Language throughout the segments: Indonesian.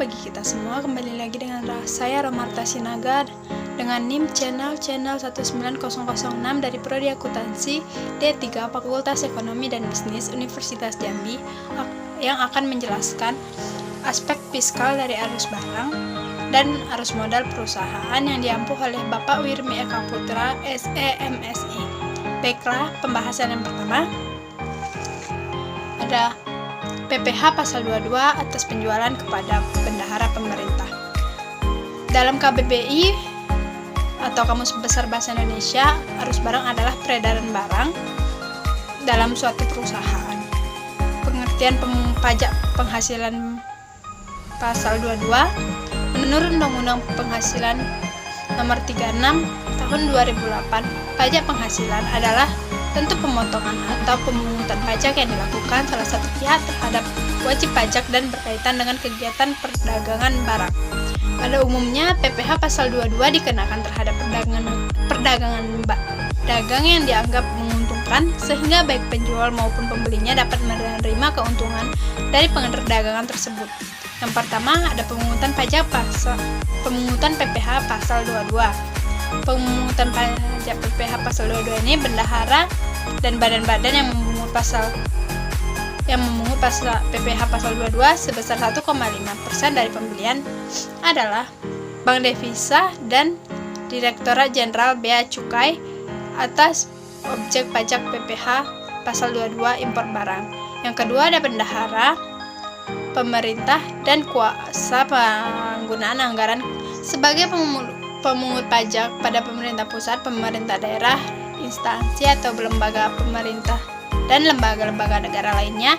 bagi kita semua. Kembali lagi dengan saya Romarta Sinaga dengan NIM channel 19006 dari Prodi Akuntansi D3 Fakultas Ekonomi dan Bisnis Universitas Jambi yang akan menjelaskan aspek fiskal dari arus barang dan arus modal perusahaan yang diampu oleh Bapak Wirmi Eka Putra, SEMSI. Baiklah, pembahasan yang pertama ada PPh pasal 22 atas penjualan kepada bendahara pemerintah. Dalam KBBI atau Kamus Besar Bahasa Indonesia, arus barang adalah peredaran barang dalam suatu perusahaan. Pengertian pajak penghasilan pasal 22 menurut Undang-Undang Penghasilan Nomor 36 Tahun 2008, pajak penghasilan adalah tentu pemotongan atau pemungutan pajak yang dilakukan salah satu pihak terhadap wajib pajak dan berkaitan dengan kegiatan perdagangan barang. Pada umumnya, PPh pasal 22 dikenakan terhadap perdagangan dagang yang dianggap menguntungkan, sehingga baik penjual maupun pembelinya dapat menerima keuntungan dari perdagangan tersebut. Yang pertama, ada pemungutan PPh pasal 22. Pemungutan pajak PPh pasal 22 ini bendahara dan badan-badan yang memungut PPh pasal 22 sebesar 1,5% dari pembelian adalah Bank Devisa dan Direktorat Jenderal Bea Cukai atas objek pajak PPh pasal 22 impor barang. Yang kedua ada bendahara, pemerintah, dan kuasa penggunaan anggaran sebagai pemungut pajak pada pemerintah pusat, pemerintah daerah, instansi atau lembaga pemerintah, dan lembaga-lembaga negara lainnya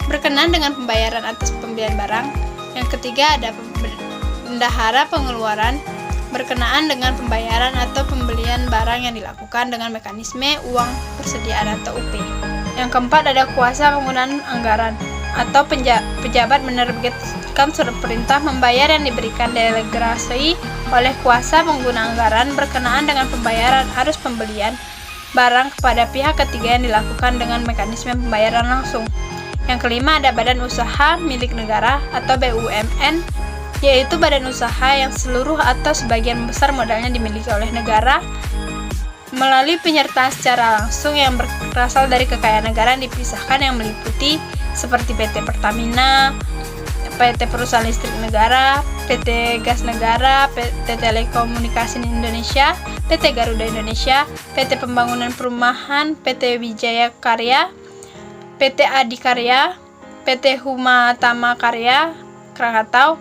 berkenan dengan pembayaran atas pembelian barang. Yang ketiga ada bendahara pengeluaran berkenaan dengan pembayaran atau pembelian barang yang dilakukan dengan mekanisme uang persediaan atau UP. Yang keempat ada kuasa penggunaan anggaran atau pejabat menerbitkan surat perintah membayar yang diberikan delegasi oleh kuasa pengguna anggaran berkenaan dengan pembayaran arus pembelian barang kepada pihak ketiga yang dilakukan dengan mekanisme pembayaran langsung. Yang kelima ada badan usaha milik negara atau BUMN, yaitu badan usaha yang seluruh atau sebagian besar modalnya dimiliki oleh negara melalui penyertaan secara langsung yang berasal dari kekayaan negara yang dipisahkan yang meliputi seperti PT Pertamina, PT Perusahaan Listrik Negara, PT Gas Negara, PT Telekomunikasi Indonesia, PT Garuda Indonesia, PT Pembangunan Perumahan, PT Wijaya Karya, PT Adikarya, PT Humatama Karya, Krakatau,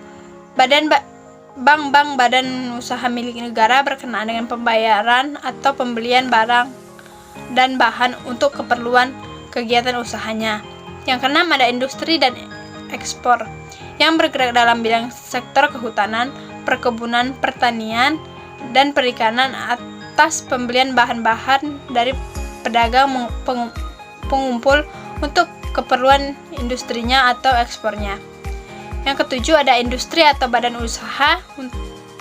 bank-bank badan usaha milik negara berkenaan dengan pembayaran atau pembelian barang dan bahan untuk keperluan kegiatan usahanya. Yang keenam ada industri dan ekspor yang bergerak dalam bidang sektor kehutanan, perkebunan, pertanian, dan perikanan atas pembelian bahan-bahan dari pedagang pengumpul untuk keperluan industrinya atau ekspornya. Yang ketujuh ada industri atau badan usaha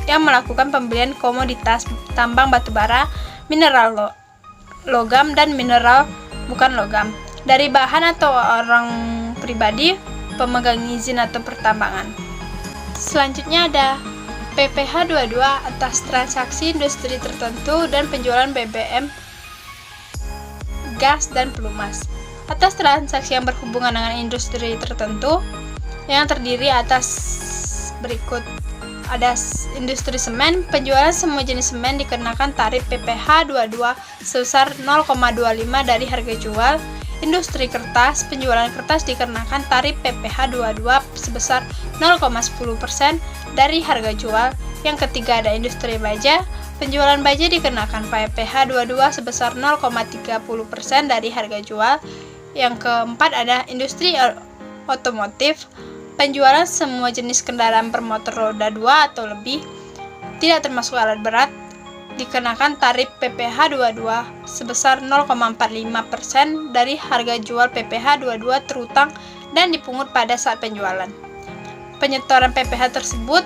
yang melakukan pembelian komoditas tambang batubara, mineral logam, dan mineral bukan logam dari bahan atau orang pribadi pemegang izin atau pertambangan. Selanjutnya ada PPh 22 atas transaksi industri tertentu dan penjualan BBM, gas, dan pelumas. Atas transaksi yang berhubungan dengan industri tertentu yang terdiri atas berikut. Ada industri semen, penjualan semua jenis semen dikenakan tarif PPh 22 sebesar 0,25 dari harga jual. Industri kertas, penjualan kertas dikenakan tarif PPh 22 sebesar 0,10% dari harga jual. Yang ketiga ada industri baja, penjualan baja dikenakan PPh 22 sebesar 0,30% dari harga jual. Yang keempat ada industri otomotif, penjualan semua jenis kendaraan bermotor roda 2 atau lebih, tidak termasuk alat berat, dikenakan tarif PPh 22 sebesar 0,45% dari harga jual PPh 22 terutang dan dipungut pada saat penjualan. Penyetoran PPh tersebut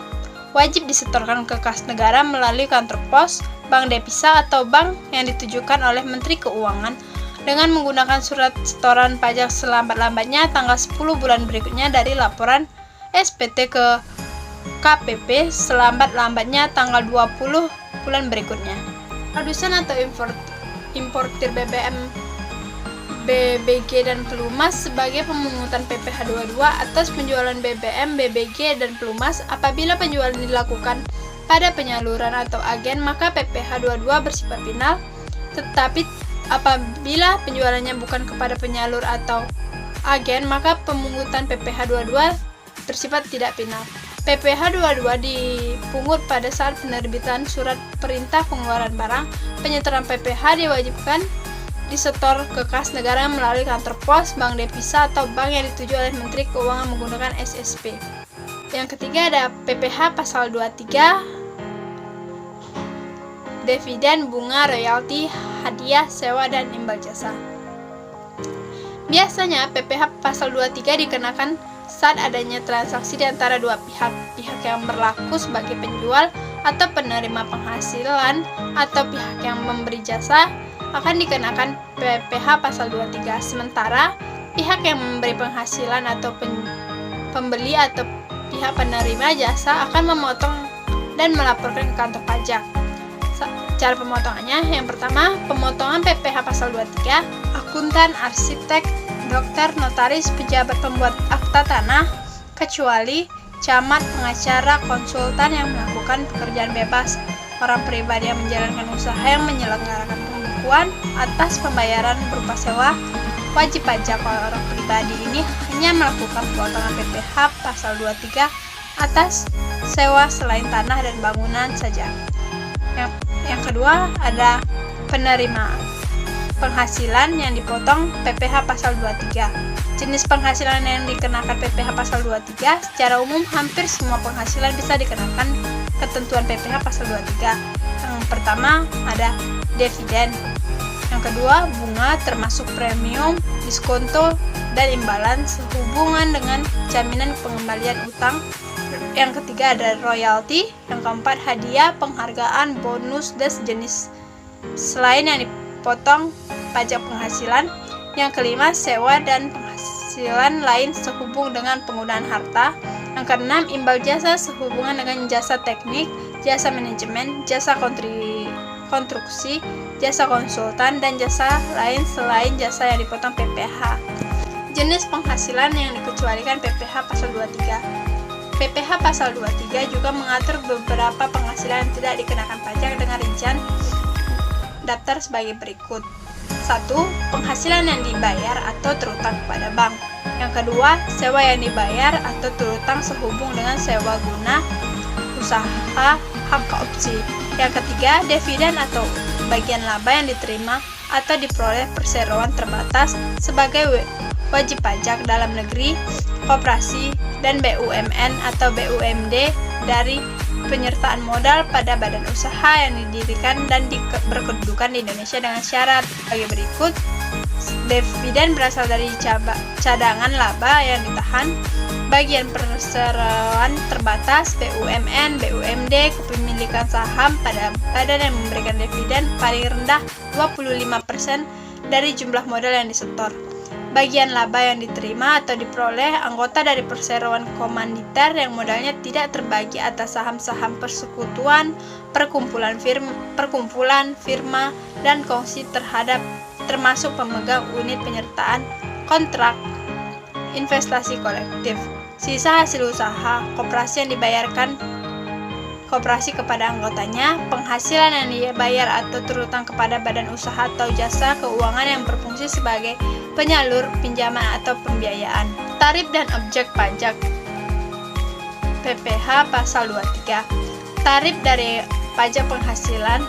wajib disetorkan ke kas negara melalui kantor pos, bank devisa atau bank yang ditujukan oleh Menteri Keuangan dengan menggunakan surat setoran pajak selambat-lambatnya tanggal 10 bulan berikutnya dari laporan SPT ke KPP selambat-lambatnya tanggal 20 bulan berikutnya. Produsen atau importir BBM, BBG dan Pelumas sebagai pemungutan PPh 22 atas penjualan BBM, BBG dan Pelumas. Apabila penjualan dilakukan pada penyaluran atau agen, maka PPh 22 bersifat final. Tetapi apabila penjualannya bukan kepada penyalur atau agen, maka pemungutan PPh 22 bersifat tidak final. PPh 22 dipungut pada saat penerbitan surat perintah pengeluaran barang. Penyetoran PPh diwajibkan disetor ke kas negara melalui kantor pos, bank devisa, atau bank yang dituju oleh Menteri Keuangan menggunakan SSP. Yang ketiga ada PPh pasal 23, dividen, bunga, royalti, hadiah, sewa, dan imbal jasa. Biasanya PPh pasal 23 dikenakan saat adanya transaksi di antara dua pihak yang berlaku sebagai penjual atau penerima penghasilan atau pihak yang memberi jasa akan dikenakan PPh pasal 23. Sementara pihak yang memberi penghasilan atau pembeli atau pihak penerima jasa akan memotong dan melaporkan ke kantor pajak. Cara pemotongannya, yang pertama, pemotongan PPh pasal 23, akuntan, arsitek, dokter, notaris, pejabat pembuat akta tanah, kecuali camat, pengacara, konsultan yang melakukan pekerjaan bebas, orang pribadi yang menjalankan usaha yang menyelenggarakan pembukuan atas pembayaran berupa sewa. Wajib pajak orang pribadi ini hanya melakukan pemotongan PPh pasal 23 atas sewa selain tanah dan bangunan saja. Yang kedua ada penerima penghasilan yang dipotong PPh pasal 23. Jenis penghasilan yang dikenakan PPh pasal 23, secara umum hampir semua penghasilan bisa dikenakan ketentuan PPh pasal 23. Yang pertama ada dividen. Yang kedua bunga termasuk premium, diskonto, dan imbalan sehubungan dengan jaminan pengembalian utang. Yang ketiga ada royalti. Yang keempat hadiah, penghargaan, bonus, dan sejenis selain yang dipotong pajak penghasilan. Yang kelima sewa dan penghasilan lain sehubung dengan penggunaan harta. Yang keenam imbal jasa sehubungan dengan jasa teknik, jasa manajemen, jasa konstruksi, jasa konsultan, dan jasa lain selain jasa yang dipotong PPh. Jenis penghasilan yang dikecualikan PPh pasal 23. PPh pasal 23 juga mengatur beberapa penghasilan yang tidak dikenakan pajak dengan rincian daftar sebagai berikut. 1. Penghasilan yang dibayar atau terutang kepada bank. Yang kedua, sewa yang dibayar atau terutang sehubung dengan sewa guna usaha hak opsi. Yang ketiga, dividen atau bagian laba yang diterima atau diperoleh perseroan terbatas sebagai wajib pajak dalam negeri, koperasi, dan BUMN atau BUMD dari penyertaan modal pada badan usaha yang didirikan dan berkedudukan di Indonesia dengan syarat sebagai berikut. Dividen berasal dari cadangan laba yang ditahan, bagian perseroan terbatas, BUMN, BUMD, kepemilikan saham pada badan yang memberikan dividen paling rendah 25% dari jumlah modal yang disetor. Bagian laba yang diterima atau diperoleh anggota dari perseroan komanditer yang modalnya tidak terbagi atas saham-saham persekutuan, perkumpulan, firma, dan kongsi termasuk pemegang unit penyertaan kontrak investasi kolektif. Sisa hasil usaha koperasi yang dibayarkan koperasi kepada anggotanya, penghasilan yang dibayar atau terutang kepada badan usaha atau jasa keuangan yang berfungsi sebagai penyalur pinjaman atau pembiayaan. Tarif dan objek pajak PPh pasal 23. Tarif dari pajak penghasilan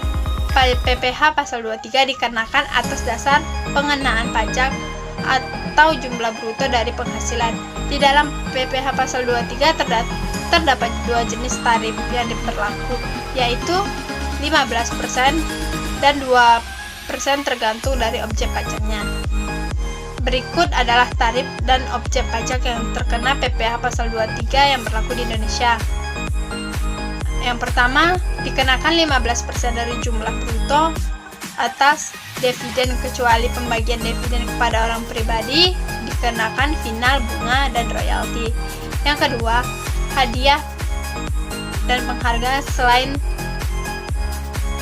PPh pasal 23 dikenakan atas dasar pengenaan pajak atau jumlah bruto dari penghasilan. Di dalam PPh pasal 23 terdapat dua jenis tarif yang diberlaku, yaitu 15% dan 2% tergantung dari objek pajaknya. Berikut adalah tarif dan objek pajak yang terkena PPh pasal 23 yang berlaku di Indonesia. Yang pertama, dikenakan 15% dari jumlah bruto atas dividen kecuali pembagian dividen kepada orang pribadi, dikenakan final, bunga, dan royalti. Yang kedua, hadiah dan penghargaan selain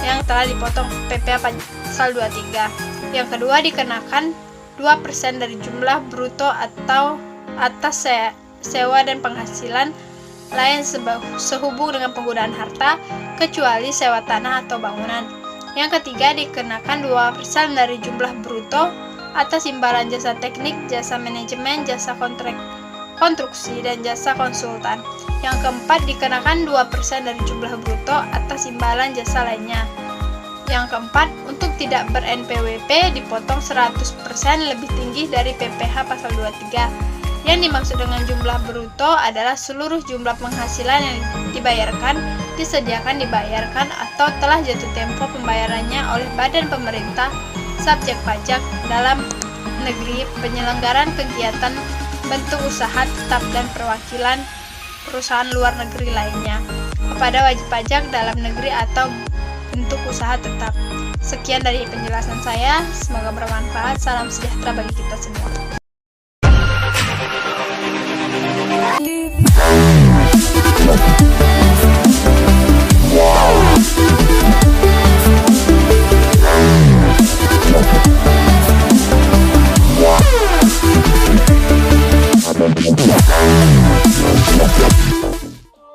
yang telah dipotong PPh pasal 23. Yang kedua, dikenakan 2% dari jumlah bruto atau atas sewa dan penghasilan lain sehubung dengan penggunaan harta, kecuali sewa tanah atau bangunan. Yang ketiga, dikenakan 2% dari jumlah bruto atas imbalan jasa teknik, jasa manajemen, jasa konstruksi, dan jasa konsultan. Yang keempat, dikenakan 2% dari jumlah bruto atas imbalan jasa lainnya. Yang keempat, untuk tidak ber-NPWP dipotong 100% lebih tinggi dari PPh pasal 23. Yang dimaksud dengan jumlah bruto adalah seluruh jumlah penghasilan yang dibayarkan, disediakan, dibayarkan, atau telah jatuh tempo pembayarannya oleh badan pemerintah, subjek pajak dalam negeri, penyelenggaraan kegiatan, bentuk usaha tetap, dan perwakilan perusahaan luar negeri lainnya kepada wajib pajak dalam negeri atau bentuk usaha tetap. Sekian dari penjelasan saya, semoga bermanfaat. Salam sejahtera bagi kita semua.